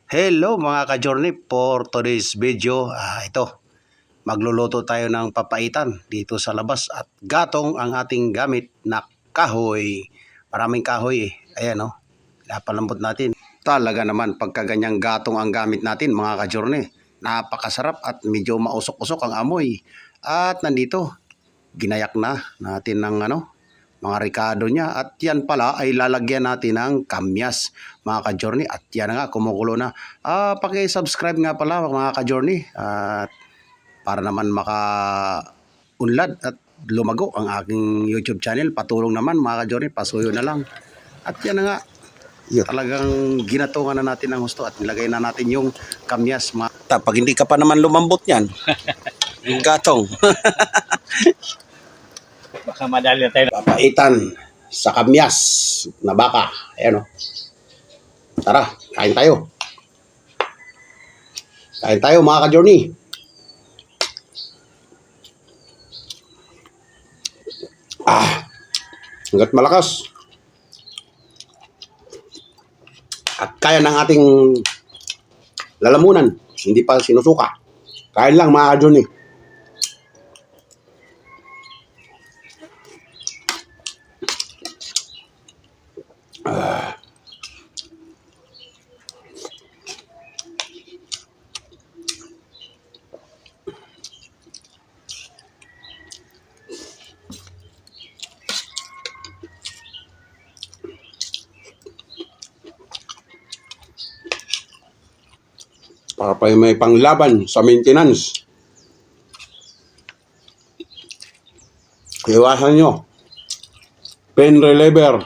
Hello mga ka-journey, for today's video, ito, magluluto tayo ng papaitan dito sa labas at gatong ang ating gamit na kahoy. Maraming kahoy ayan napalambot natin. Talaga naman pagka ganyang gatong ang gamit natin mga ka-journey, napakasarap at medyo mausok-usok ang amoy. At nandito, ginayak na natin ng mga ricado niya at yan pala ay lalagyan natin ng kamyas mga ka-journey at yan nga kumukulo na. Paki-subscribe nga pala mga ka-journey at para naman maka-unlad at lumago ang aking YouTube channel. Patulong naman mga ka-journey, pasuyo na lang. At yan nga, talagang ginatungan na natin ng gusto at nilagay na natin yung kamyas. Pag hindi ka pa naman lumambot yan, yung gatong. Baka madali na tayo. Papaitan sa kamyas na baka. Ayan o. Tara, kain tayo. Kain tayo mga ka-journey. Hanggat malakas. At kaya ng ating lalamunan. Hindi pa sinusuka. Kain lang mga ka-journey. Para pa may panglaban sa maintenance. Iwasan nyo. Pain reliever.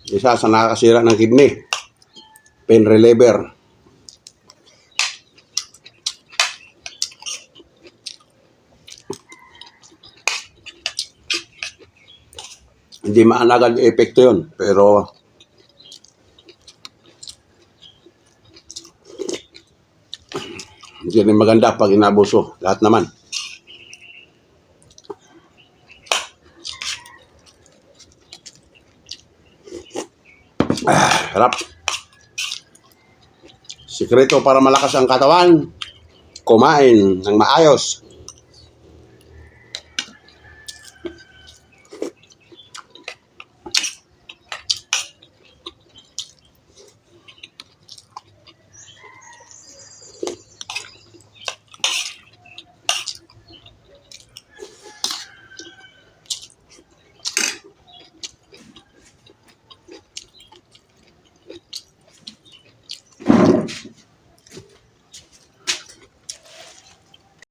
Isa sa nakakasira ng kidney. Pain reliever. Hindi maanagad epekto yun. Pero hindi rin maganda pag inabuso. Lahat naman. Harap. Sikreto para malakas ang katawan. Kumain ng maayos.